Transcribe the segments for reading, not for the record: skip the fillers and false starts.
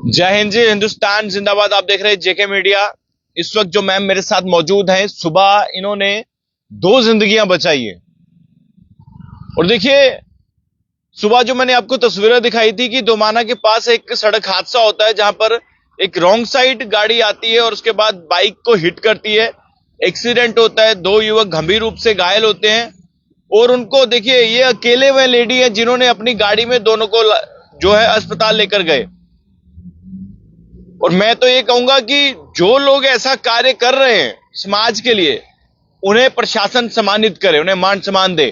जय हिंद जी, हिंदुस्तान जिंदाबाद। आप देख रहे हैं जेके मीडिया। इस वक्त जो मैम मेरे साथ मौजूद हैं, सुबह इन्होंने 2 जिंदगियां बचाई है। और देखिए, सुबह जो मैंने आपको तस्वीरें दिखाई थी कि दोमाना के पास एक सड़क हादसा होता है, जहां पर एक रॉन्ग साइड गाड़ी आती है और उसके बाद बाइक को हिट करती है। एक्सीडेंट होता है, 2 युवक गंभीर रूप से घायल होते हैं। और उनको देखिए, ये अकेले वह लेडी है जिन्होंने अपनी गाड़ी में दोनों को जो है अस्पताल लेकर गए। और मैं तो ये कहूंगा कि जो लोग ऐसा कार्य कर रहे हैं समाज के लिए, उन्हें प्रशासन सम्मानित करे, उन्हें मान सम्मान दे।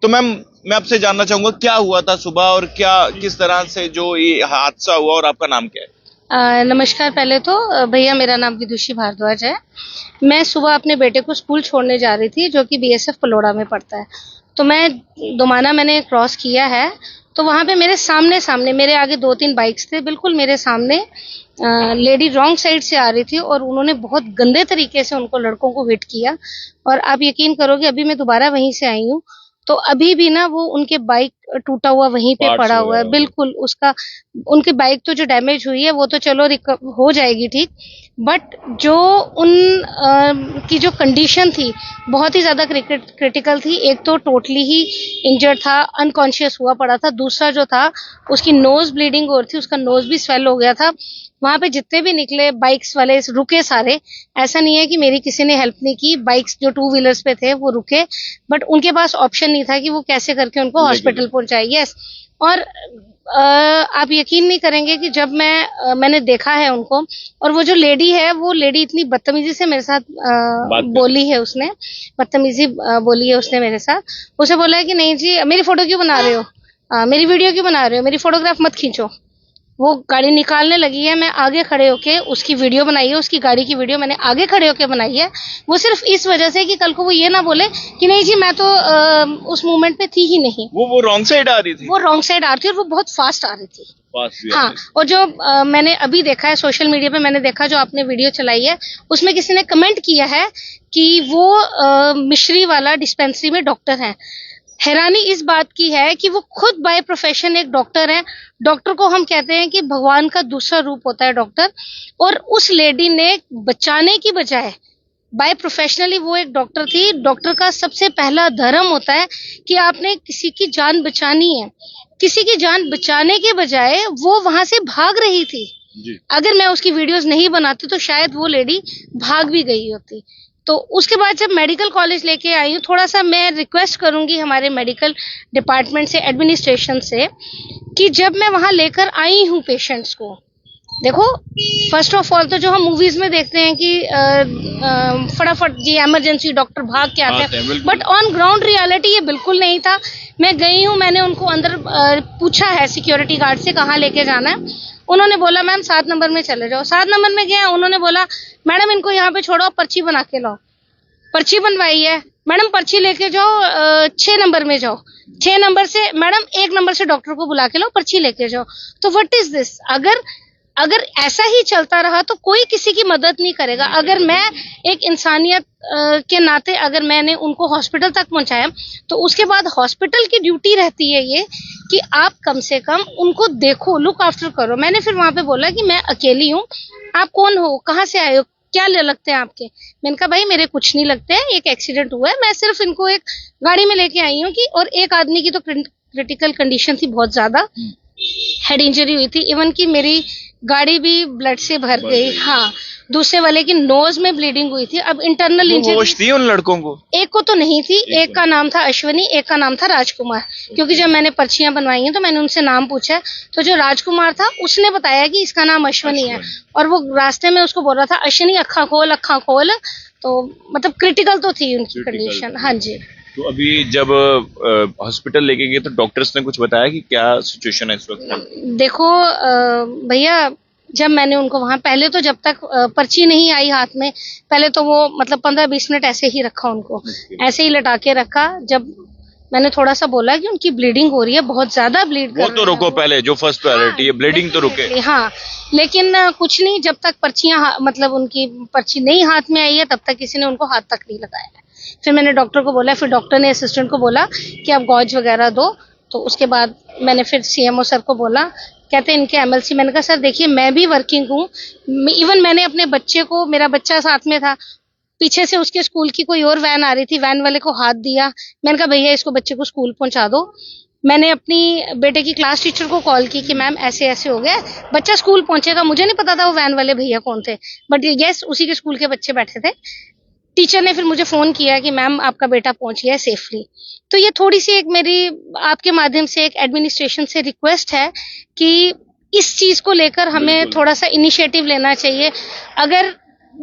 तो मैम, मैं आपसे जानना चाहूंगा क्या हुआ था सुबह और क्या किस तरह से जो ये हादसा हुआ, और आपका नाम क्या है? नमस्कार। पहले तो भैया, मेरा नाम विदुषी भारद्वाज है। मैं सुबह अपने बेटे को स्कूल छोड़ने जा रही थी, जो कि बीएसएफ पलोड़ा में पढ़ता है। तो मैं दोमाना मैंने क्रॉस किया है, तो वहां पे मेरे सामने मेरे आगे 2-3 बाइक्स थे, बिल्कुल मेरे सामने लेडी रॉन्ग साइड से आ रही थी और उन्होंने बहुत गंदे तरीके से उनको लड़कों को हिट किया। और आप यकीन करोगे, अभी मैं दोबारा वहीं से आई हूँ, तो अभी भी ना वो उनके बाइक टूटा हुआ वहीं पे पड़ा हुआ है। बिल्कुल उसका, उनकी बाइक तो जो डैमेज हुई है वो तो चलो हो जाएगी ठीक, बट जो की जो कंडीशन थी बहुत ही ज्यादा क्रिटिकल थी। एक तो टोटली ही इंजर्ड था, अनकॉन्शियस हुआ पड़ा था। दूसरा जो था, उसकी नोज ब्लीडिंग हो रही थी, उसका नोज भी स्वेल हो गया था। वहां पे जितने भी निकले बाइक्स वाले रुके सारे। ऐसा नहीं है कि मेरी किसी ने हेल्प नहीं की, बाइक्स जो 2 व्हीलर्स पे थे वो रुके, बट उनके पास ऑप्शन नहीं था कि वो कैसे करके उनको हॉस्पिटल पहुंचाए। यस। और आप यकीन नहीं करेंगे कि जब मैंने देखा है उनको, और वो जो लेडी है, वो लेडी इतनी बदतमीजी से मेरे साथ बोली है उसने, बदतमीजी बोली है उसने मेरे साथ। उसे बोला है कि नहीं जी, मेरी फोटो क्यों बना रहे हो, मेरी वीडियो क्यों बना रहे हो, मेरी फोटोग्राफ मत खींचो। वो गाड़ी निकालने लगी है, मैं आगे खड़े होके उसकी वीडियो बनाई है, उसकी गाड़ी की वीडियो मैंने आगे खड़े होके बनाई है। वो सिर्फ इस वजह से कि कल को वो ये ना बोले कि नहीं जी, मैं तो उस मूवमेंट पे थी ही नहीं। वो रॉन्ग साइड आ रही थी, वो रॉन्ग साइड आ रही थी और वो बहुत फास्ट आ रही थी। हाँ, और जो मैंने अभी देखा है सोशल मीडिया पे, मैंने देखा जो आपने वीडियो चलाई है, उसमें किसी ने कमेंट किया है कि वो मिश्री वाला डिस्पेंसरी में डॉक्टर है। हैरानी इस बात की है कि वो खुद बाय प्रोफेशन एक डॉक्टर है। डॉक्टर को हम कहते हैं कि भगवान का दूसरा रूप होता है डॉक्टर। और उस लेडी ने बचाने की बजाय, बाय प्रोफेशनली वो एक डॉक्टर थी। डॉक्टर का सबसे पहला धर्म होता है कि आपने किसी की जान बचानी है। किसी की जान बचाने के बजाय वो वहां से भाग रही थी जी। अगर मैं उसकी वीडियोस नहीं बनाती तो शायद वो लेडी भाग भी गई होती। तो उसके बाद जब मेडिकल कॉलेज लेके आई हूँ, थोड़ा सा मैं रिक्वेस्ट करूंगी हमारे मेडिकल डिपार्टमेंट से, एडमिनिस्ट्रेशन से, कि जब मैं वहां लेकर आई हूँ पेशेंट्स को, देखो फर्स्ट ऑफ ऑल तो जो हम मूवीज में देखते हैं कि फटाफट जी इमरजेंसी डॉक्टर भाग के आते हैं, बट ऑन ग्राउंड रियलिटी ये बिल्कुल नहीं था। मैं गई हूँ, मैंने उनको अंदर पूछा है सिक्योरिटी गार्ड से कहाँ लेके जाना है। उन्होंने बोला मैम 7 नंबर में चले जाओ। 7 नंबर में गया, उन्होंने बोला मैडम इनको यहाँ पे छोड़ो, पर्ची बना के लाओ। पर्ची बनवाई है, मैडम पर्ची लेके जाओ 6 नंबर में जाओ। 6 नंबर से मैडम 1 नंबर से डॉक्टर को बुला के लाओ, पर्ची लेके जाओ। तो व्हाट इज दिस? अगर ऐसा ही चलता रहा तो कोई किसी की मदद नहीं करेगा। अगर मैं एक इंसानियत के नाते अगर मैंने उनको हॉस्पिटल तक पहुंचाया, तो उसके बाद हॉस्पिटल की ड्यूटी रहती है ये कि आप कम से कम उनको देखो, लुक आफ्टर करो। मैंने फिर वहां पे बोला कि मैं अकेली हूँ, आप कौन हो, कहाँ से आए हो, क्या लगते हैं आपके? मैंने कहा भाई मेरे कुछ नहीं लगते हैं, एक एक्सीडेंट हुआ है, मैं सिर्फ इनको एक गाड़ी में लेके आई हूँ। कि और एक आदमी की तो क्रिटिकल कंडीशन थी, बहुत ज्यादा हेड इंजरी हुई थी, इवन की मेरी गाड़ी भी ब्लड से भर गई। हाँ, दूसरे वाले की नोज में ब्लीडिंग हुई थी। अब इंटरनल इंजरी होश थी उन लड़कों को? एक को तो नहीं थी, एक का नाम था अश्वनी, एक का नाम था राजकुमार। क्योंकि जब मैंने पर्चियां बनवाई हैं तो मैंने उनसे नाम पूछा, तो जो राजकुमार था उसने बताया कि इसका नाम अश्वनी है, और वो रास्ते में उसको बोल रहा था अश्वनी अक्खा खोल, अक्खा खोल। तो मतलब क्रिटिकल तो थी उनकी कंडीशन। हाँ जी। तो अभी जब हॉस्पिटल लेके गए तो डॉक्टर्स ने कुछ बताया कि क्या सिचुएशन है इस वक्त? देखो भैया, जब मैंने उनको वहां, पहले तो जब तक पर्ची नहीं आई हाथ में, पहले तो वो मतलब 15-20 मिनट ऐसे ही रखा उनको, ऐसे ही लटा के रखा। जब मैंने थोड़ा सा बोला कि उनकी ब्लीडिंग हो रही है, बहुत ज्यादा ब्लीड कर रही है, वो तो रुको पहले, जो फर्स्ट प्रायोरिटी है ब्लीडिंग तो रुके। हाँ, लेकिन कुछ नहीं, जब तक पर्चियां मतलब उनकी पर्ची नहीं हाथ में आई है तब तक किसी ने उनको हाथ तक नहीं लगाया है। फिर मैंने डॉक्टर को बोला, फिर डॉक्टर ने असिस्टेंट को बोला कि आप गॉज वगैरह दो। तो उसके बाद मैंने फिर सीएमओ सर को बोला कहते हैं इनके एमएलसी। मैंने कहा सर देखिए मैं भी वर्किंग हूँ, इवन मैंने अपने बच्चे को, मेरा बच्चा साथ में था, पीछे से उसके स्कूल की कोई और वैन आ रही थी, वैन वाले को हाथ दिया, मैंने कहा भैया इसको बच्चे को स्कूल पहुंचा दो। मैंने अपनी बेटे की क्लास टीचर को कॉल की कि मैम ऐसे ऐसे हो गया, बच्चा स्कूल पहुंचेगा। मुझे नहीं पता था वो वैन वाले भैया कौन थे, बट यस उसी के स्कूल के बच्चे बैठे थे। टीचर ने फिर मुझे फोन किया कि मैम आपका बेटा पहुंच गया है सेफली। तो ये थोड़ी सी एक मेरी आपके माध्यम से एक एडमिनिस्ट्रेशन से रिक्वेस्ट है कि इस चीज को लेकर हमें थोड़ा सा इनिशिएटिव लेना चाहिए। अगर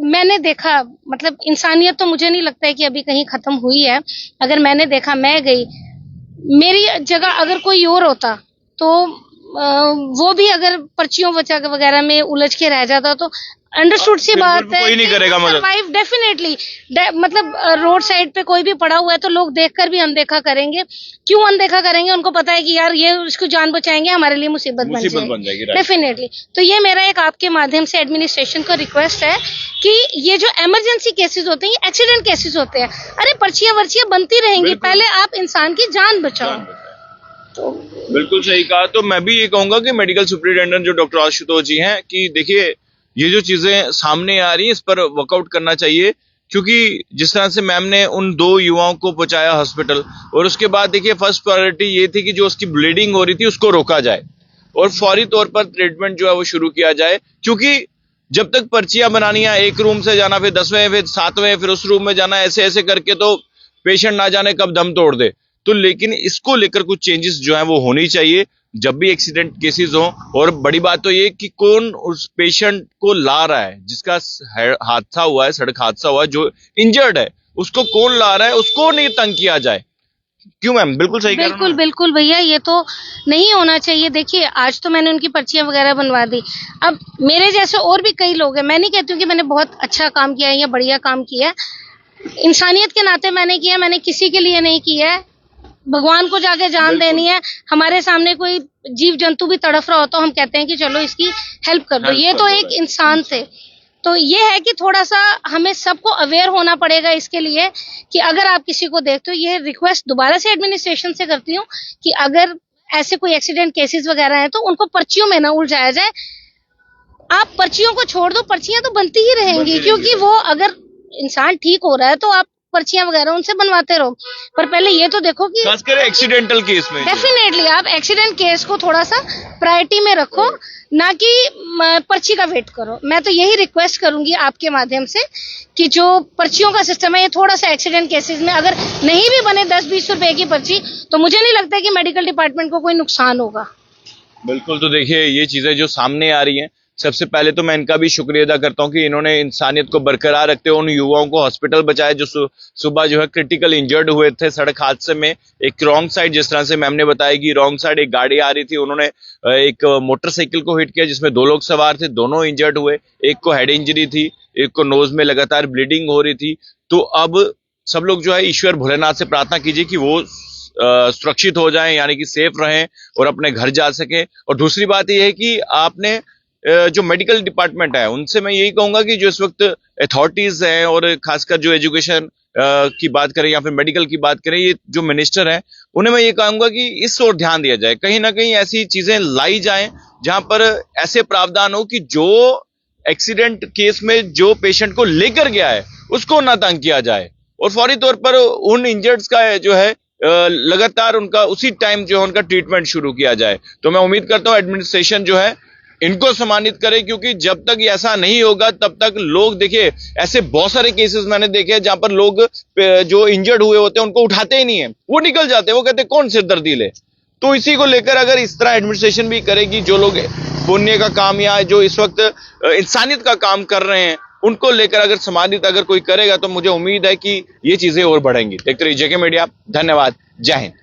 मैंने देखा, मतलब इंसानियत तो मुझे नहीं लगता है कि अभी कहीं खत्म हुई है। अगर मैंने देखा, मैं गई, मेरी जगह अगर कोई और होता तो वो भी अगर पर्चियों वगैरह में उलझ के रह जाता तो अंडरस्टूड सी बात है, कोई नहीं करेगा सर्वाइव डेफिनेटली। मतलब रोड साइड पे कोई भी पड़ा हुआ है तो लोग देखकर भी अनदेखा करेंगे। क्यों अनदेखा करेंगे? उनको पता है कि यार ये इसको जान बचाएंगे, हमारे लिए मुसीबत बन जाएगी डेफिनेटली। तो ये मेरा एक आपके माध्यम से एडमिनिस्ट्रेशन को रिक्वेस्ट है कि ये जो इमरजेंसी केसेस होते हैं, ये एक्सीडेंट केसेस होते हैं, अरे पर्चियां बनती रहेंगी, पहले आप इंसान की जान बचाओ। तो बिल्कुल सही कहा। तो मैं भी ये कहूंगा कि मेडिकल सुपरिटेंडेंट जो डॉक्टर आशुतोष जी हैं, कि देखिए ये जो चीजें सामने आ रही हैं इस पर वर्कआउट करना चाहिए, क्योंकि जिस तरह से मैम ने उन 2 युवाओं को पहुंचाया हॉस्पिटल, और उसके बाद देखिए फर्स्ट प्रायोरिटी ये थी कि जो उसकी ब्लीडिंग हो रही थी उसको रोका जाए और फौरी तौर पर ट्रीटमेंट जो है वो शुरू किया जाए। क्योंकि जब तक पर्चियां बनानी है, एक रूम से जाना, फिर 10वें, फिर 7वें, फिर उस रूम में जाना, ऐसे ऐसे करके तो पेशेंट ना जाने कब दम तोड़ दे। तो लेकिन इसको लेकर कुछ चेंजेस जो है वो होनी चाहिए जब भी एक्सीडेंट केसेस हो। और बड़ी बात तो ये कि कौन उस पेशेंट को ला रहा है, जिसका हादसा हुआ है, सड़क हादसा हुआ है, जो इंजर्ड है, उसको कौन ला रहा है, उसको नहीं तंग किया जाए। क्यों मैम? बिल्कुल सही, बिल्कुल भैया, ये तो नहीं होना चाहिए। देखिए आज तो मैंने उनकी पर्चियां वगैरह बनवा दी, अब मेरे जैसे और भी कई लोग हैं। मैं नहीं कहती हूँ कि मैंने बहुत अच्छा काम किया है या बढ़िया काम किया है, इंसानियत के नाते मैंने किया, मैंने किसी के लिए नहीं किया है। भगवान को जाके जान देनी है, हमारे सामने कोई जीव जंतु भी तड़फ रहा हो तो हम कहते हैं कि चलो इसकी हेल्प कर दो, ये तो एक इंसान थे। तो ये है कि थोड़ा सा हमें सबको अवेयर होना पड़ेगा इसके लिए कि अगर आप किसी को देखते हो, ये रिक्वेस्ट दोबारा से एडमिनिस्ट्रेशन से करती हूँ कि अगर ऐसे कोई एक्सीडेंट केसेस वगैरह हैं तो उनको पर्चियों में ना उलझाया जाए। आप पर्चियों को छोड़ दो, पर्चियां तो बनती ही रहेंगी, क्योंकि वो अगर इंसान ठीक हो रहा है तो आप पर्चियां वगैरह उनसे बनवाते रहो, पर पहले ये तो देखो कि खासकर एक्सीडेंटल केस में डेफिनेटली आप एक्सीडेंट केस को थोड़ा सा प्रायोरिटी में रखो, ना कि पर्ची का वेट करो। मैं तो यही रिक्वेस्ट करूंगी आपके माध्यम से कि जो पर्चियों का सिस्टम है, ये थोड़ा सा एक्सीडेंट केसेस में अगर नहीं भी बने 10-20 रुपए की पर्ची, तो मुझे नहीं लगता कि मेडिकल डिपार्टमेंट को कोई नुकसान होगा। बिल्कुल। तो देखिए ये चीजें जो सामने आ रही हैं, सबसे पहले तो मैं इनका भी शुक्रिया अदा करता हूं कि इन्होंने इंसानियत को बरकरार रखते हुए उन युवाओं को हॉस्पिटल बचाया जो सुबह जो है क्रिटिकल इंजर्ड हुए थे सड़क हादसे में। एक रॉन्ग साइड, जिस तरह से मैम ने बताया कि रॉन्ग साइड एक गाड़ी आ रही थी, उन्होंने एक मोटरसाइकिल को हिट किया जिसमें 2 लोग सवार थे, दोनों इंजर्ड हुए, एक को हेड इंजरी थी, एक को नोज में लगातार ब्लीडिंग हो रही थी। तो अब सब लोग जो है ईश्वर भोलेनाथ से प्रार्थना कीजिए कि वो सुरक्षित हो जाएं, यानी कि सेफ रहें और अपने घर जा सके। और दूसरी बात यह है कि आपने जो मेडिकल डिपार्टमेंट है उनसे मैं यही कहूंगा कि जो इस वक्त अथॉरिटीज हैं और खासकर जो एजुकेशन की बात करें या फिर मेडिकल की बात करें, ये जो मिनिस्टर हैं उन्हें मैं ये कहूंगा कि इस ओर ध्यान दिया जाए, कहीं ना कहीं ऐसी चीजें लाई जाएं जहां पर ऐसे प्रावधान हो कि जो एक्सीडेंट केस में जो पेशेंट को लेकर गया है उसको ना तंग किया जाए और फौरी तौर पर उन इंजर्ड्स का जो है लगातार उनका उसी टाइम जो है उनका ट्रीटमेंट शुरू किया जाए। तो मैं उम्मीद करता हूं एडमिनिस्ट्रेशन जो है इनको सम्मानित करे, क्योंकि जब तक ऐसा नहीं होगा तब तक लोग, देखिए ऐसे बहुत सारे केसेस मैंने देखे हैं जहां पर लोग जो इंजर्ड हुए होते हैं उनको उठाते ही नहीं है, वो निकल जाते हैं, वो कहते हैं कौन सिरदर्दी ले। तो इसी को लेकर अगर इस तरह एडमिनिस्ट्रेशन भी करेगी, जो लोग पुण्य का काम या जो इस वक्त इंसानियत का काम कर रहे हैं उनको लेकर अगर सम्मानित अगर कोई करेगा तो मुझे उम्मीद है कि ये चीजें और बढ़ेंगी। देखते रहिए जेके मीडिया। धन्यवाद। जय हिंद।